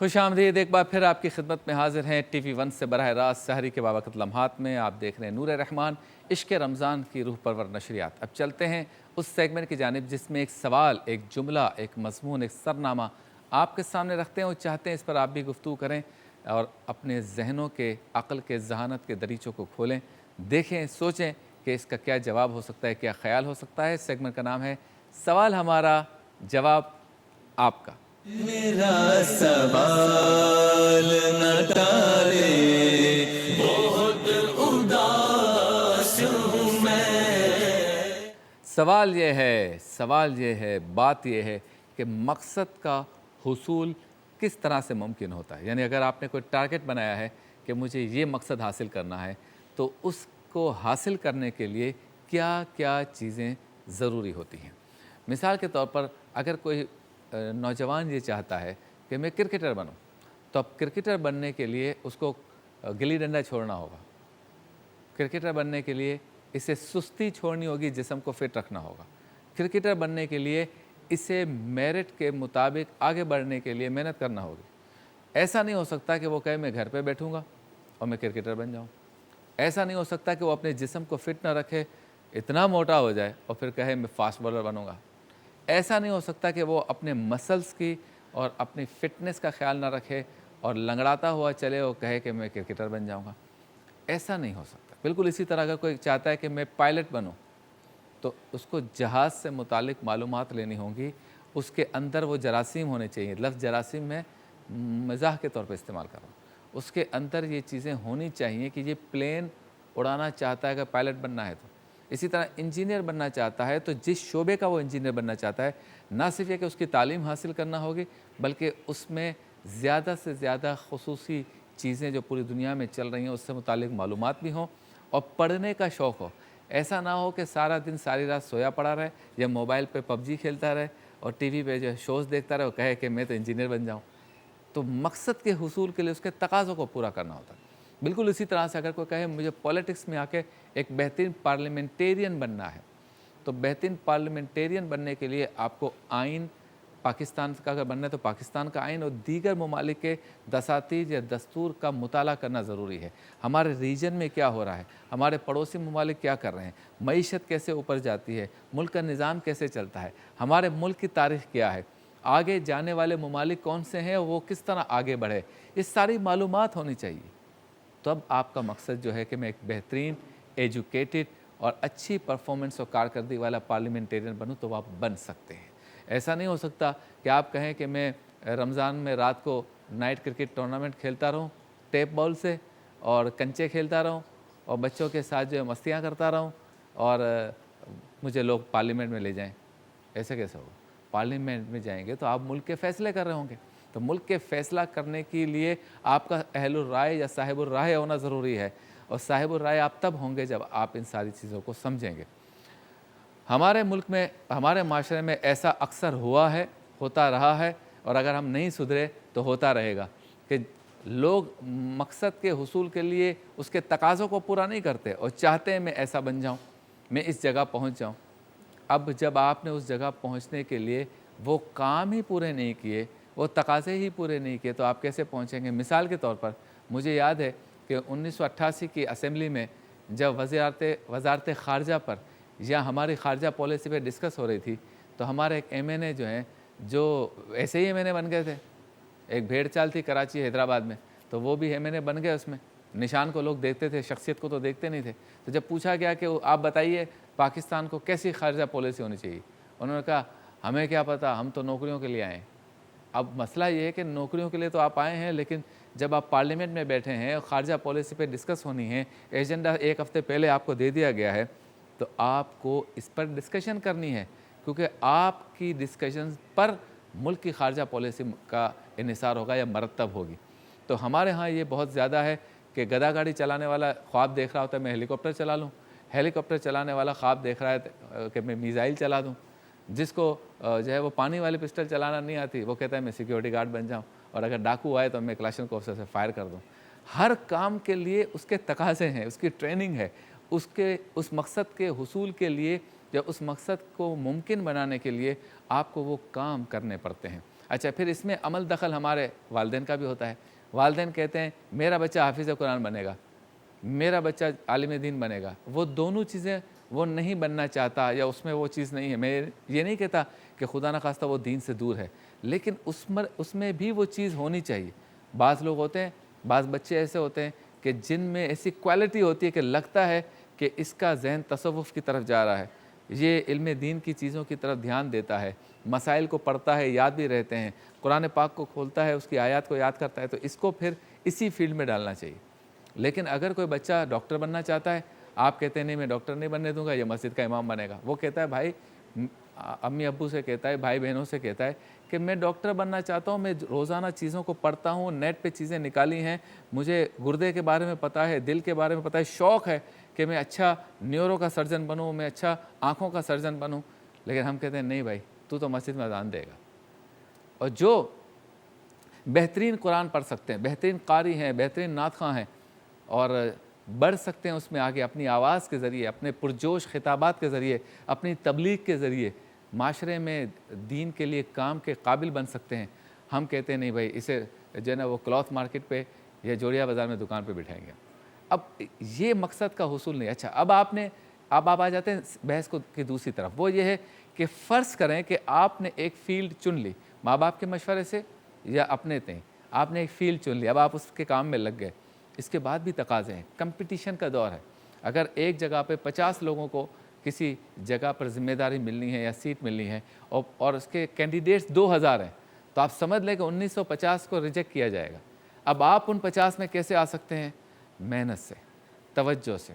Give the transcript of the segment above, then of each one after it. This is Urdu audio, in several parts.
خوش آمدید ایک بار پھر آپ کی خدمت میں حاضر ہیں ٹی وی ون سے براہ راست سحری کے بابرکت لمحات میں۔ آپ دیکھ رہے ہیں نور رحمان عشق رمضان کی روح پرور نشریات۔ اب چلتے ہیں اس سیگمنٹ کی جانب جس میں ایک سوال، ایک جملہ، ایک مضمون، ایک سرنامہ آپ کے سامنے رکھتے ہیں اور چاہتے ہیں اس پر آپ بھی گفتگو کریں اور اپنے ذہنوں کے، عقل کے، ذہانت کے دریچوں کو کھولیں، دیکھیں، سوچیں کہ اس کا کیا جواب ہو سکتا ہے، کیا خیال ہو سکتا ہے۔ اس سیگمنٹ کا نام ہے سوال ہمارا، جواب آپ کا۔ میرا سوال نہ ٹالے، بہت اداس ہوں میں۔ سوال یہ ہے، بات یہ ہے کہ مقصد کا حصول کس طرح سے ممکن ہوتا ہے۔ یعنی اگر آپ نے کوئی ٹارگٹ بنایا ہے کہ مجھے یہ مقصد حاصل کرنا ہے تو اس کو حاصل کرنے کے لیے کیا کیا چیزیں ضروری ہوتی ہیں۔ مثال کے طور پر اگر کوئی نوجوان یہ چاہتا ہے کہ میں کرکٹر بنوں، تو اب کرکٹر بننے کے لیے اس کو گلی ڈنڈا چھوڑنا ہوگا۔ کرکٹر بننے کے لیے اسے سستی چھوڑنی ہوگی، جسم کو فٹ رکھنا ہوگا۔ کرکٹر بننے کے لیے اسے میرٹ کے مطابق آگے بڑھنے کے لیے محنت کرنا ہوگی۔ ایسا نہیں ہو سکتا کہ وہ کہے میں گھر پہ بیٹھوں گا اور میں کرکٹر بن جاؤں۔ ایسا نہیں ہو سکتا کہ وہ اپنے جسم کو فٹ نہ رکھے، اتنا موٹا ہو جائے اور پھر کہے میں فاسٹ بولر بنوں گا۔ ایسا نہیں ہو سکتا کہ وہ اپنے مسلز کی اور اپنی فٹنس کا خیال نہ رکھے اور لنگڑاتا ہوا چلے اور کہے کہ میں کرکٹر بن جاؤں گا۔ ایسا نہیں ہو سکتا۔ بالکل اسی طرح اگر کوئی چاہتا ہے کہ میں پائلٹ بنوں تو اس کو جہاز سے متعلق معلومات لینی ہوں گی، اس کے اندر وہ جراثیم ہونے چاہیے۔ لفظ جراثیم میں مزاح کے طور پہ استعمال کر رہا ہوں۔ اس کے اندر یہ چیزیں ہونی چاہیے کہ یہ پلین اڑانا چاہتا ہے، اگر پائلٹ بننا ہے تو۔ اسی طرح انجینئر بننا چاہتا ہے تو جس شعبے کا وہ انجینئر بننا چاہتا ہے، نہ صرف یہ کہ اس کی تعلیم حاصل کرنا ہوگی بلکہ اس میں زیادہ سے زیادہ خصوصی چیزیں جو پوری دنیا میں چل رہی ہیں اس سے متعلق معلومات بھی ہوں اور پڑھنے کا شوق ہو۔ ایسا نہ ہو کہ سارا دن ساری رات سویا پڑا رہے یا موبائل پہ پب جی کھیلتا رہے اور ٹی وی پہ جو ہے شوز دیکھتا رہے اور کہے کہ میں تو انجینئر بن جاؤں۔ تو مقصد کے حصول کے لیے اس کے تقاضوں کو پورا کرنا ہوتا ہے۔ بالکل اسی طرح سے اگر کوئی کہے مجھے پولیٹکس میں آ کے ایک بہترین پارلیمنٹیرین بننا ہے، تو بہترین پارلیمنٹیرین بننے کے لیے آپ کو آئین پاکستان کا اگر بننا ہے تو پاکستان کا آئین اور دیگر ممالک کے دساتیر یا دستور کا مطالعہ کرنا ضروری ہے۔ ہمارے ریجن میں کیا ہو رہا ہے، ہمارے پڑوسی ممالک کیا کر رہے ہیں، معیشت کیسے اوپر جاتی ہے، ملک کا نظام کیسے چلتا ہے، ہمارے ملک کی تاریخ کیا ہے، آگے جانے والے ممالک کون سے ہیں اور وہ کس طرح آگے بڑھے، یہ ساری معلومات ہونی چاہیے۔ تو اب آپ کا مقصد جو ہے کہ میں ایک بہترین، ایجوکیٹڈ اور اچھی پرفارمنس اور کارکردگی والا پارلیمنٹیرین بنوں تو وہ آپ بن سکتے ہیں۔ ایسا نہیں ہو سکتا کہ آپ کہیں کہ میں رمضان میں رات کو نائٹ کرکٹ ٹورنامنٹ کھیلتا رہوں ٹیپ بال سے اور کنچے کھیلتا رہوں اور بچوں کے ساتھ جو ہے مستیاں کرتا رہوں اور مجھے لوگ پارلیمنٹ میں لے جائیں۔ ایسے کیسے ہوگا؟ پارلیمنٹ میں جائیں گے تو آپ ملک کے فیصلے کر رہے ہوں گے، تو ملک کے فیصلہ کرنے کے لیے آپ کا اہل الرائے یا صاحب الرائے ہونا ضروری ہے، اور صاحب الرائے آپ تب ہوں گے جب آپ ان ساری چیزوں کو سمجھیں گے۔ ہمارے ملک میں، ہمارے معاشرے میں ایسا اکثر ہوا ہے، ہوتا رہا ہے اور اگر ہم نہیں سدھرے تو ہوتا رہے گا کہ لوگ مقصد کے حصول کے لیے اس کے تقاضوں کو پورا نہیں کرتے اور چاہتے ہیں میں ایسا بن جاؤں، میں اس جگہ پہنچ جاؤں۔ اب جب آپ نے اس جگہ پہنچنے کے لیے وہ کام ہی پورے نہیں کیے، وہ تقاضے ہی پورے نہیں کیے تو آپ کیسے پہنچیں گے؟ مثال کے طور پر مجھے یاد ہے کہ 1988 کی اسمبلی میں جب وزارت خارجہ پر یا ہماری خارجہ پالیسی پہ ڈسکس ہو رہی تھی تو ہمارے ایک ایم این اے جو ہیں، جو ایسے ہی ایم این اے بن گئے تھے، ایک بھیڑ چال تھی کراچی حیدرآباد میں، تو وہ بھی ایم این اے بن گئے۔ اس میں نشان کو لوگ دیکھتے تھے، شخصیت کو تو دیکھتے نہیں تھے۔ تو جب پوچھا گیا کہ آپ بتائیے پاکستان کو کیسی خارجہ پالیسی ہونی چاہیے، انہوں نے کہا ہمیں کیا پتہ، ہم تو نوکریوں کے لیے آئے ہیں۔ اب مسئلہ یہ ہے کہ نوکریوں کے لیے تو آپ آئے ہیں، لیکن جب آپ پارلیمنٹ میں بیٹھے ہیں اور خارجہ پالیسی پہ ڈسکس ہونی ہے، ایجنڈا ایک ہفتے پہلے آپ کو دے دیا گیا ہے، تو آپ کو اس پر ڈسکشن کرنی ہے، کیونکہ آپ کی ڈسکشن پر ملک کی خارجہ پالیسی کا انحصار ہوگا یا مرتب ہوگی۔ تو ہمارے ہاں یہ بہت زیادہ ہے کہ گدا گاڑی چلانے والا خواب دیکھ رہا ہوتا ہے میں ہیلی کاپٹر چلا لوں، ہیلی کاپٹر چلانے والا خواب دیکھ رہا ہے کہ میں میزائل چلا دوں، جس کو جو ہے وہ پانی والی پسٹل چلانا نہیں آتی وہ کہتا ہے میں سیکیورٹی گارڈ بن جاؤں، اور اگر ڈاکو آئے تو میں کلاشنکوف سے فائر کر دوں۔ ہر کام کے لیے اس کے تقاضے ہیں، اس کی ٹریننگ ہے، اس مقصد کے حصول کے لیے یا اس مقصد کو ممکن بنانے کے لیے آپ کو وہ کام کرنے پڑتے ہیں۔ اچھا پھر اس میں عمل دخل ہمارے والدین کا بھی ہوتا ہے. والدین کہتے ہیں میرا بچہ حافظ قرآن بنے گا, میرا بچہ عالم دین بنے گا. وہ دونوں چیزیں وہ نہیں بننا چاہتا یا اس میں وہ چیز نہیں ہے. میں یہ نہیں کہتا کہ خدا نخواستہ وہ دین سے دور ہے, لیکن اس میں بھی وہ چیز ہونی چاہیے. بعض لوگ ہوتے ہیں, بعض بچے ایسے ہوتے ہیں کہ جن میں ایسی کوالٹی ہوتی ہے کہ لگتا ہے کہ اس کا ذہن تصوف کی طرف جا رہا ہے, یہ علم دین کی چیزوں کی طرف دھیان دیتا ہے, مسائل کو پڑھتا ہے, یاد بھی رہتے ہیں, قرآن پاک کو کھولتا ہے, اس کی آیات کو یاد کرتا ہے, تو اس کو پھر اسی فیلڈ میں ڈالنا چاہیے. لیکن اگر کوئی بچہ ڈاکٹر بننا چاہتا ہے, آپ کہتے ہیں نہیں میں ڈاکٹر نہیں بننے دوں گا, یہ مسجد کا امام بنے گا. وہ کہتا ہے بھائی, امی ابو سے کہتا ہے, بھائی بہنوں سے کہتا ہے کہ میں ڈاکٹر بننا چاہتا ہوں, میں روزانہ چیزوں کو پڑھتا ہوں, نیٹ پہ چیزیں نکالی ہیں, مجھے گردے کے بارے میں پتہ ہے, دل کے بارے میں پتہ ہے, شوق ہے کہ میں اچھا نیورو کا سرجن بنوں, میں اچھا آنکھوں کا سرجن بنوں. لیکن ہم کہتے ہیں نہیں بھائی, تو مسجد میں اذان دے گا. اور جو بہترین قرآن پڑھ سکتے ہیں, بہترین قاری ہیں, بہترین نعت خواں ہیں اور بڑھ سکتے ہیں اس میں آگے اپنی آواز کے ذریعے, اپنے پرجوش خطابات کے ذریعے, اپنی تبلیغ کے ذریعے معاشرے میں دین کے لیے کام کے قابل بن سکتے ہیں, ہم کہتے ہیں نہیں بھائی اسے جو ہے نا وہ کلاتھ مارکیٹ پہ یا جوڑیا بازار میں دکان پہ بٹھائیں گے. اب یہ مقصد کا حصول نہیں. اچھا اب آپ آ جاتے ہیں بحث کی دوسری طرف, وہ یہ ہے کہ فرض کریں کہ آپ نے ایک فیلڈ چن لی ماں باپ کے مشورے سے یا اپنے تئیں, آپ نے ایک فیلڈ چن لی, اب آپ اس کے کام میں لگ گئے. اس کے بعد بھی تقاضے ہیں, کمپٹیشن کا دور ہے. اگر ایک جگہ پہ 50 لوگوں کو کسی جگہ پر ذمہ داری ملنی ہے یا سیٹ ملنی ہے اور اس کے کینڈیڈیٹس 2000 ہیں, تو آپ سمجھ لیں کہ 1950 کو ریجیکٹ کیا جائے گا. اب آپ ان 50 میں کیسے آ سکتے ہیں؟ محنت سے, توجہ سے,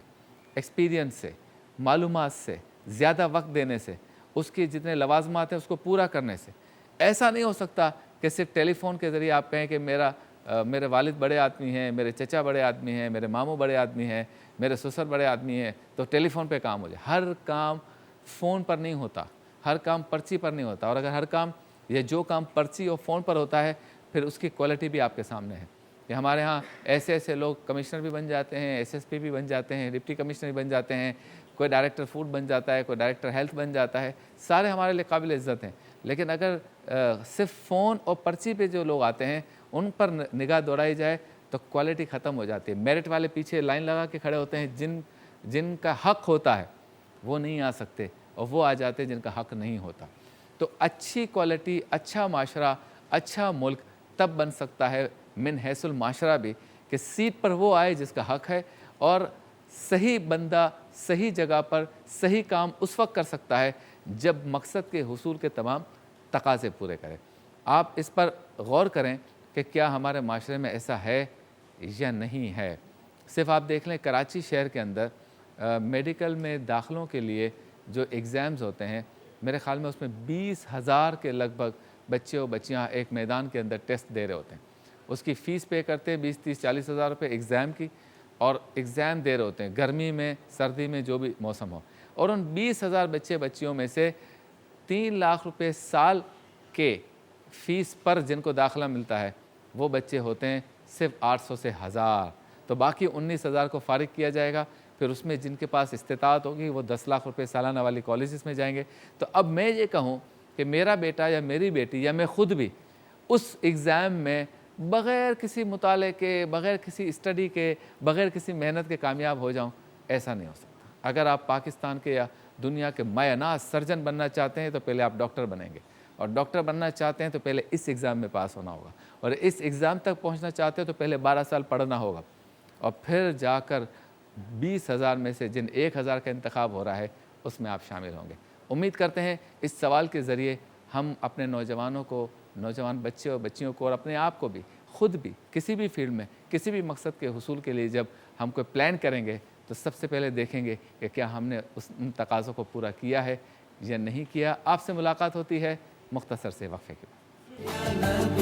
ایکسپیرینس سے, معلومات سے, زیادہ وقت دینے سے, اس کی جتنے لوازمات ہیں اس کو پورا کرنے سے. ایسا نہیں ہو سکتا کہ صرف ٹیلی فون کے ذریعے آپ کہیں کہ میرے والد بڑے آدمی ہیں, میرے چچا بڑے آدمی ہیں, میرے ماموں بڑے آدمی ہیں, میرے سسر بڑے آدمی ہیں, تو ٹیلی فون پہ کام ہو جائے. ہر کام فون پر نہیں ہوتا, ہر کام پرچی پر نہیں ہوتا. اور اگر ہر کام یا جو کام پرچی اور فون پر ہوتا ہے, پھر اس کی کوالٹی بھی آپ کے سامنے ہے. کہ ہمارے ہاں ایسے لوگ کمشنر بھی بن جاتے ہیں, SSP بھی بن جاتے ہیں, ڈپٹی کمشنر بھی بن جاتے ہیں, کوئی ڈائریکٹر فوڈ بن جاتا ہے, کوئی ڈائریکٹر ہیلتھ بن جاتا ہے. سارے ہمارے لیے قابل عزت ہیں. لیکن اگر صرف فون اور پرچی پہ جو لوگ آتے ہیں ان پر نگاہ دوڑائی جائے تو کوالٹی ختم ہو جاتی ہے. میرٹ والے پیچھے لائن لگا کے کھڑے ہوتے ہیں, جن کا حق ہوتا ہے وہ نہیں آ سکتے, اور وہ آ جاتے ہیں جن کا حق نہیں ہوتا. تو اچھی کوالٹی, اچھا معاشرہ, اچھا ملک تب بن سکتا ہے من حیث المعاشرہ بھی کہ سیٹ پر وہ آئے جس کا حق ہے, اور صحیح بندہ صحیح جگہ پر صحیح کام اس وقت کر سکتا ہے جب مقصد کے حصول کے تمام تقاضے پورے کرے. آپ اس پر غور کریں کہ کیا ہمارے معاشرے میں ایسا ہے یا نہیں ہے. صرف آپ دیکھ لیں کراچی شہر کے اندر میڈیکل میں داخلوں کے لیے جو ایگزامز ہوتے ہیں, میرے خیال میں اس میں 20,000 کے لگ بھگ بچے و بچیاں ایک میدان کے اندر ٹیسٹ دے رہے ہوتے ہیں. اس کی فیس پے کرتے ہیں 20, 30, 40 ہزار روپے ایگزام کی, اور ایگزام دے رہے ہوتے ہیں گرمی میں, سردی میں, جو بھی موسم ہو. اور ان 20,000 بچے بچیوں میں سے 3 لاکھ روپے سال کے فیس پر جن کو داخلہ ملتا ہے وہ بچے ہوتے ہیں صرف 800 سے 1000. تو باقی 19,000 کو فارغ کیا جائے گا. پھر اس میں جن کے پاس استطاعت ہوگی وہ 10 لاکھ روپے سالانہ والی کالجز میں جائیں گے. تو اب میں یہ کہوں کہ میرا بیٹا یا میری بیٹی یا میں خود بھی اس ایگزام میں بغیر کسی مطالعے کے, بغیر کسی اسٹڈی کے, بغیر کسی محنت کے کامیاب ہو جاؤں, ایسا نہیں ہو سکتا. اگر آپ پاکستان کے یا دنیا کے مایہ ناز سرجن بننا چاہتے ہیں تو پہلے آپ ڈاکٹر بنیں گے, اور ڈاکٹر بننا چاہتے ہیں تو پہلے اس ایگزام میں پاس ہونا ہوگا, اور اس ایگزام تک پہنچنا چاہتے ہیں تو پہلے 12 سال پڑھنا ہوگا, اور پھر جا کر 20,000 میں سے جن 1,000 کا انتخاب ہو رہا ہے اس میں آپ شامل ہوں گے. امید کرتے ہیں اس سوال کے ذریعے ہم اپنے نوجوانوں کو, نوجوان بچے اور بچیوں کو, اور اپنے آپ کو بھی, خود بھی کسی بھی فیلڈ میں کسی بھی مقصد کے حصول کے لیے جب ہم کوئی پلان کریں گے تو سب سے پہلے دیکھیں گے کہ کیا ہم نے ان تقاضوں کو پورا کیا ہے یا نہیں کیا. آپ سے ملاقات ہوتی ہے مختصر سے وقفے کے بعد.